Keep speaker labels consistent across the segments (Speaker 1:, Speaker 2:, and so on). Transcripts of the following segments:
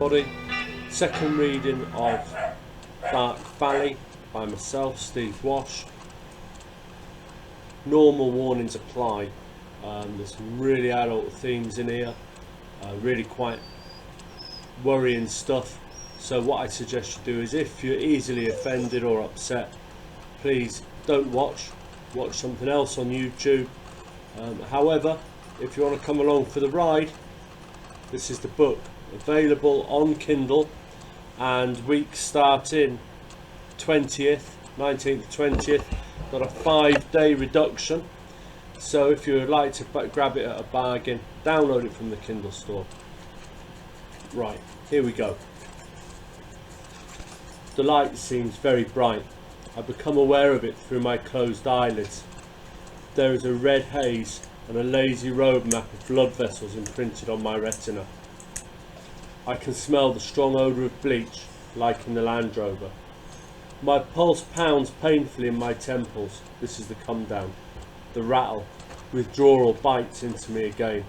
Speaker 1: Body. Second reading of Dark Valley by myself, Steve Wash. Normal warnings apply. There's some really adult themes in here, really quite worrying stuff. So what I suggest you do is, if you're easily offended or upset, please don't watch something else on YouTube. However, if you want to come along for the ride, this is the book, available on Kindle, and week starting 19th 20th, got a 5-day reduction. So if you would like to grab it at a bargain, download it from the Kindle store. Right, here we go. The light seems very bright. I become aware of it through my closed eyelids. There is a red haze and a lazy road map of blood vessels imprinted on my retina. I can smell the strong odour of bleach, like in the Land Rover. My pulse pounds painfully in my temples. This is the come down. The rattle. Withdrawal bites into me again.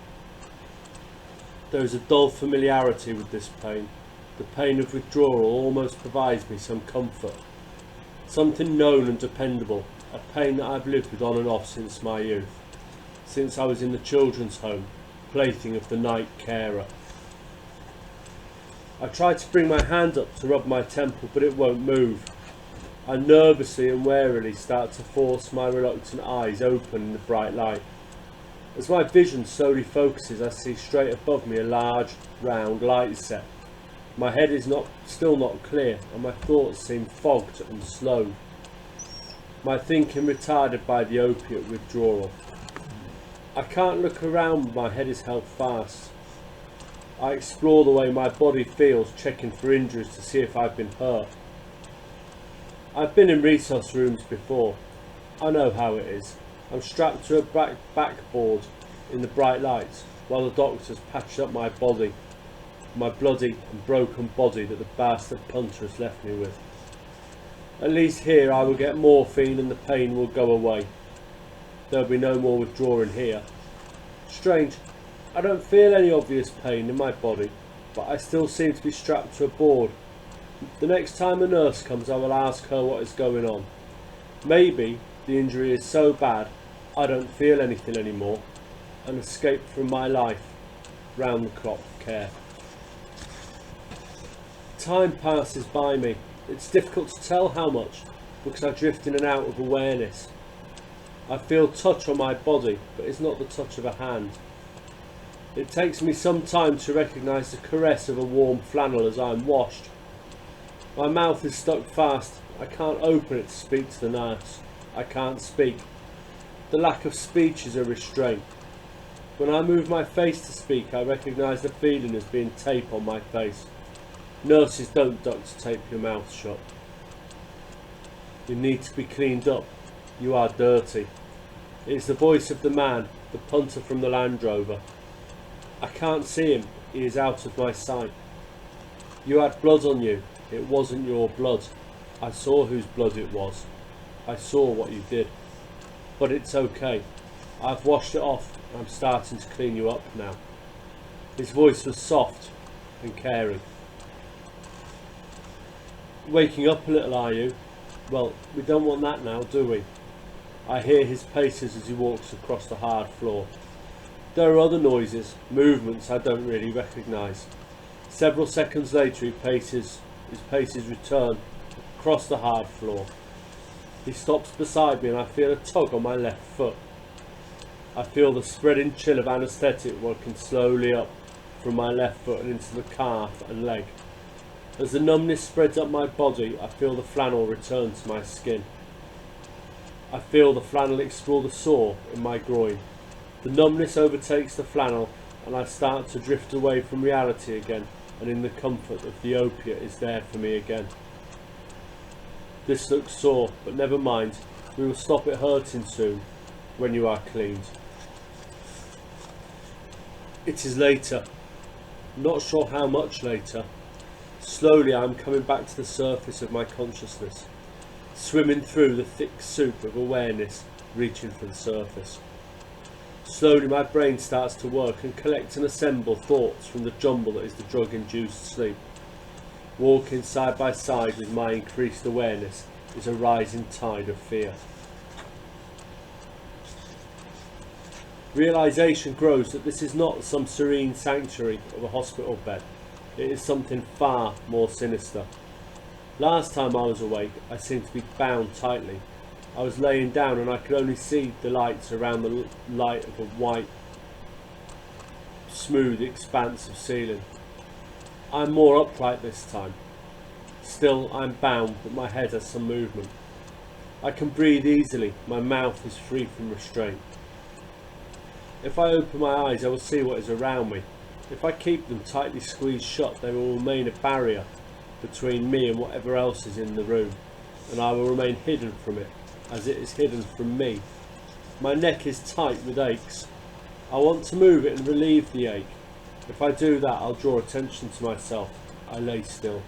Speaker 1: There is a dull familiarity with this pain. The pain of withdrawal almost provides me some comfort. Something known and dependable. A pain that I've lived with on and off since my youth. Since I was in the children's home, plaything of the night carer. I try to bring my hand up to rub my temple, but it won't move. I nervously and warily start to force my reluctant eyes open in the bright light. As my vision slowly focuses, I see straight above me a large, round light set. My head is still not clear, and my thoughts seem fogged and slow. My thinking retarded by the opiate withdrawal. I can't look around, my head is held fast. I explore the way my body feels, checking for injuries to see if I've been hurt. I've been in resus rooms before. I know how it is. I'm strapped to a backboard in the bright lights while the doctors patch up my body, my bloody and broken body that the bastard punter has left me with. At least here I will get morphine and the pain will go away. There'll be no more withdrawing here. Strange, I don't feel any obvious pain in my body, but I still seem to be strapped to a board. The next time a nurse comes, I will ask her what is going on. Maybe the injury is so bad I don't feel anything anymore. An escape from my life, round the clock care. Time passes by me. It's difficult to tell how much, because I drift in and out of awareness. I feel touch on my body, but it's not the touch of a hand. It takes me some time to recognise the caress of a warm flannel as I am washed. My mouth is stuck fast. I can't open it to speak to the nurse. I can't speak. The lack of speech is a restraint. When I move my face to speak, I recognise the feeling as being tape on my face. Nurses don't duct tape your mouth shut. You need to be cleaned up. You are dirty. It's the voice of the man, the punter from the Land Rover. I can't see him. He is out of my sight. You had blood on you. It wasn't your blood. I saw whose blood it was. I saw what you did. But it's okay. I've washed it off. I'm starting to clean you up now. His voice was soft and caring. Waking up a little, are you? Well, we don't want that now, do we? I hear his paces as he walks across the hard floor. There are other noises, movements I don't really recognise. Several seconds later his paces return across the hard floor. He stops beside me and I feel a tug on my left foot. I feel the spreading chill of anaesthetic working slowly up from my left foot and into the calf and leg. As the numbness spreads up my body, I feel the flannel return to my skin. I feel the flannel explore the sore in my groin. The numbness overtakes the flannel and I start to drift away from reality again, and in the comfort of the opiate is there for me again. This looks sore, but never mind, we will stop it hurting soon, when you are cleaned. It is later, not sure how much later. Slowly I am coming back to the surface of my consciousness, swimming through the thick soup of awareness, reaching for the surface. Slowly my brain starts to work and collect and assemble thoughts from the jumble that is the drug-induced sleep. Walking side by side with my increased awareness is a rising tide of fear. Realization grows that this is not some serene sanctuary of a hospital bed. It is something far more sinister. Last time I was awake, I seemed to be bound tightly. I was laying down and I could only see the lights around the light of a white, smooth expanse of ceiling. I'm more upright this time. Still, I'm bound, but my head has some movement. I can breathe easily. My mouth is free from restraint. If I open my eyes, I will see what is around me. If I keep them tightly squeezed shut, they will remain a barrier between me and whatever else is in the room, and I will remain hidden from it, as it is hidden from me. My neck is tight with aches. I want to move it and relieve the ache. If I do that, I'll draw attention to myself. I lay still.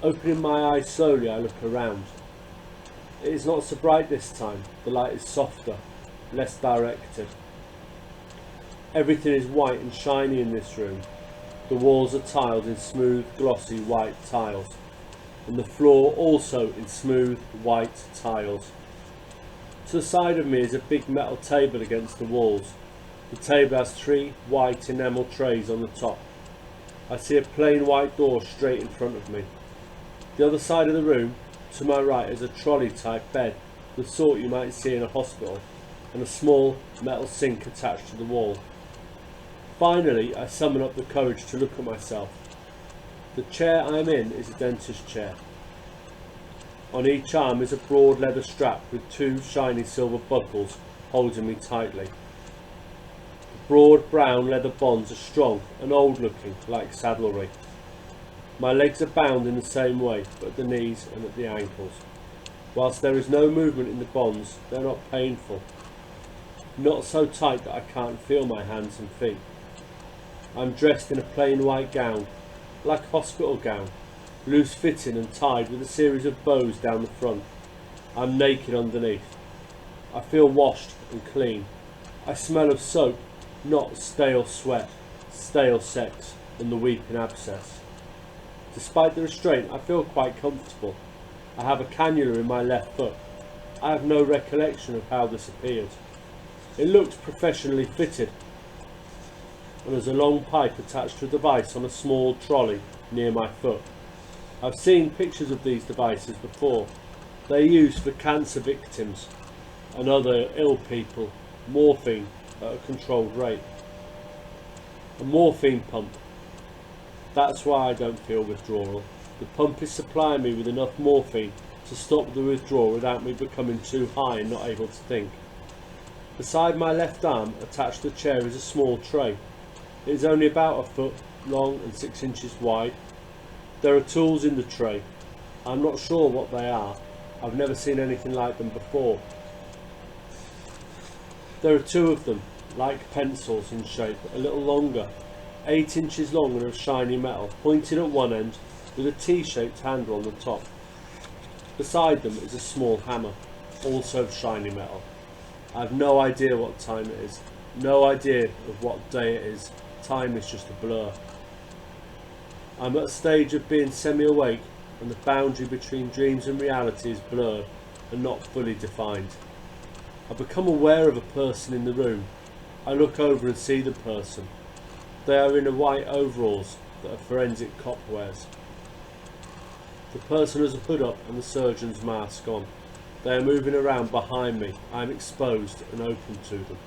Speaker 1: Opening my eyes slowly, I look around. It is not so bright this time. The light is softer, less directed. Everything is white and shiny in this room. The walls are tiled in smooth, glossy white tiles, and the floor also in smooth, white tiles. To the side of me is a big metal table against the walls. The table has 3 white enamel trays on the top. I see a plain white door straight in front of me. The other side of the room, to my right, is a trolley-type bed, the sort you might see in a hospital, and a small metal sink attached to the wall. Finally, I summon up the courage to look at myself. The chair I am in is a dentist chair. On each arm is a broad leather strap with 2 shiny silver buckles holding me tightly. The broad brown leather bonds are strong and old looking, like saddlery. My legs are bound in the same way, but at the knees and at the ankles. Whilst there is no movement in the bonds, they are not painful. Not so tight that I can't feel my hands and feet. I am dressed in a plain white gown, like a hospital gown, loose fitting and tied with a series of bows down the front. I am naked underneath. I feel washed and clean. I smell of soap, not stale sweat, stale sex and the weeping abscess. Despite the restraint, I feel quite comfortable. I have a cannula in my left foot. I have no recollection of how this appeared. It looked professionally fitted, and there's a long pipe attached to a device on a small trolley near my foot. I've seen pictures of these devices before. They're used for cancer victims and other ill people, morphine at a controlled rate. A morphine pump. That's why I don't feel withdrawal. The pump is supplying me with enough morphine to stop the withdrawal without me becoming too high and not able to think. Beside my left arm, attached to the chair, is a small tray. It is only about 1 foot long and 6 inches wide. There are tools in the tray. I'm not sure what they are. I've never seen anything like them before. There are 2 of them, like pencils in shape, a little longer, 8 inches long and of shiny metal, pointed at one end with a T-shaped handle on the top. Beside them is a small hammer, also of shiny metal. I have no idea what time it is, no idea of what day it is. Time is just a blur. I'm at a stage of being semi-awake, and the boundary between dreams and reality is blurred and not fully defined. I become aware of a person in the room. I look over and see the person. They are in a white overalls that a forensic cop wears. The person has a hood up and the surgeon's mask on. They are moving around behind me. I am exposed and open to them.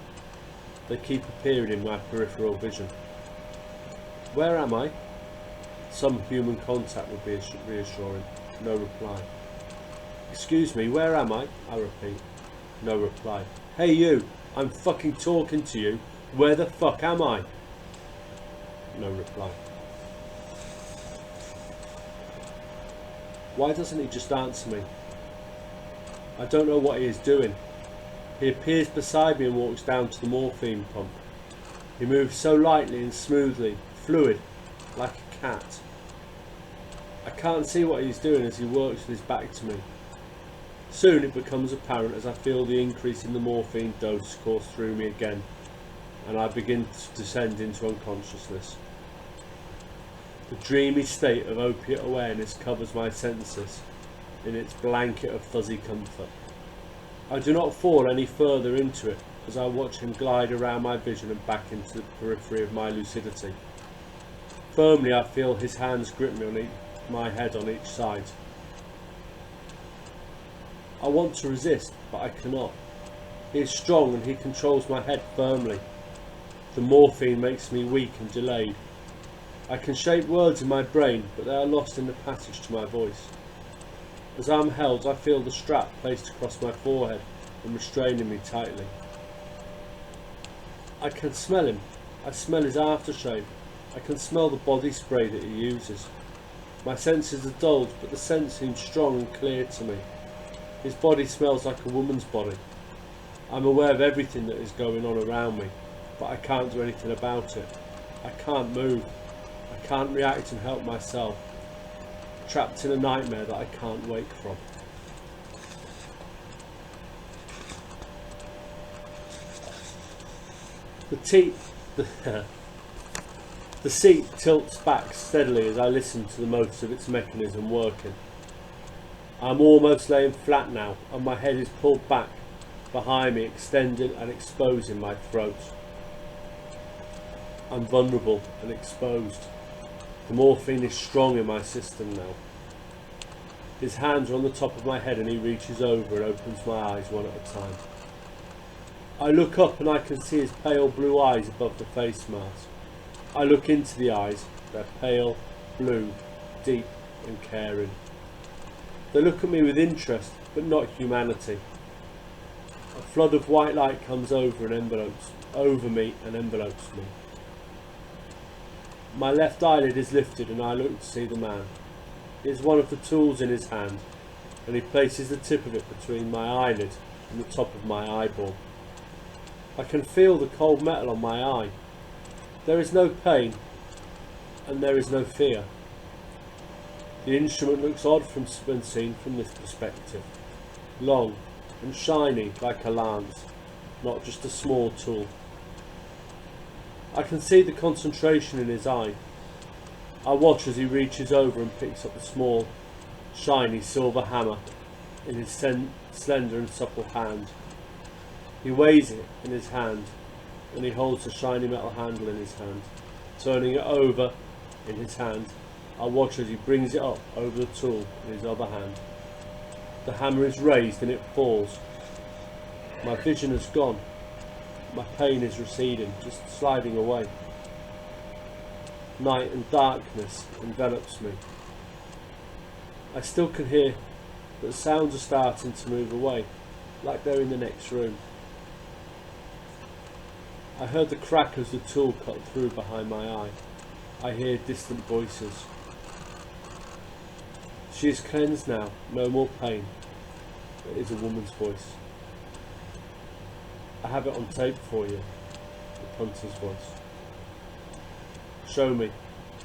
Speaker 1: They keep appearing in my peripheral vision. Where am I? Some human contact would be reassuring. No reply. Excuse me, where am I? I repeat. No reply. Hey you, I'm fucking talking to you. Where the fuck am I? No reply. Why doesn't he just answer me? I don't know what he is doing. He appears beside me and walks down to the morphine pump. He moves so lightly and smoothly, fluid, like a cat. I can't see what he's doing as he works with his back to me. Soon it becomes apparent as I feel the increase in the morphine dose course through me again, and I begin to descend into unconsciousness. The dreamy state of opiate awareness covers my senses in its blanket of fuzzy comfort. I do not fall any further into it as I watch him glide around my vision and back into the periphery of my lucidity. Firmly I feel his hands grip me on my head on each side. I want to resist, but I cannot. He is strong and he controls my head firmly. The morphine makes me weak and delayed. I can shape words in my brain, but they are lost in the passage to my voice. As I am held, I feel the strap placed across my forehead and restraining me tightly. I can smell him. I smell his aftershave. I can smell the body spray that he uses. My senses are dulled, but the scent seems strong and clear to me. His body smells like a woman's body. I'm aware of everything that is going on around me, but I can't do anything about it. I can't move. I can't react and help myself. Trapped in a nightmare that I can't wake from. The seat tilts back steadily as I listen to the motors of its mechanism working. I'm almost laying flat now, and my head is pulled back behind me, extending and exposing my throat. I'm vulnerable and exposed. The morphine is strong in my system now. His hands are on the top of my head and he reaches over and opens my eyes one at a time. I look up and I can see his pale blue eyes above the face mask. I look into the eyes. They're pale, blue, deep and caring. They look at me with interest, but not humanity. A flood of white light comes over me and envelopes me. My left eyelid is lifted and I look to see the man. He has one of the tools in his hand and he places the tip of it between my eyelid and the top of my eyeball. I can feel the cold metal on my eye. There is no pain and there is no fear. The instrument looks odd when seen from this perspective. Long and shiny like a lance, not just a small tool. I can see the concentration in his eye. I watch as he reaches over and picks up a small, shiny silver hammer in his slender and supple hand. He weighs it in his hand and he holds the shiny metal handle in his hand. Turning it over in his hand, I watch as he brings it up over the tool in his other hand. The hammer is raised and it falls. My vision has gone. My pain is receding, just sliding away. Night and darkness envelops me. I still can hear that the sounds are starting to move away, like they're in the next room. I heard the crack as the tool cut through behind my eye. I hear distant voices. She is cleansed now, no more pain. It is a woman's voice. I have it on tape for you, the punter's voice. Show me,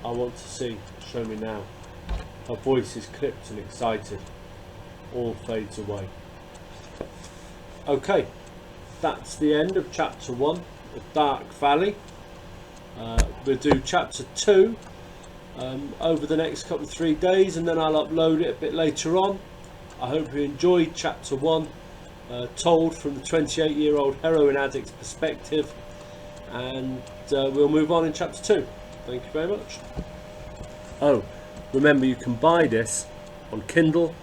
Speaker 1: I want to see, show me now. Her voice is clipped and excited. All fades away. Okay, that's the end of chapter 1 of Dark Valley. We'll do chapter 2 over the next couple of 3 days, and then I'll upload it a bit later on. I hope you enjoyed chapter 1, told from the 28-year-old heroin addict's perspective, and we'll move on in chapter 2. Thank you very much. Oh, remember you can buy this on Kindle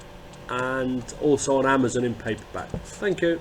Speaker 1: and also on Amazon in paperback. Thank you.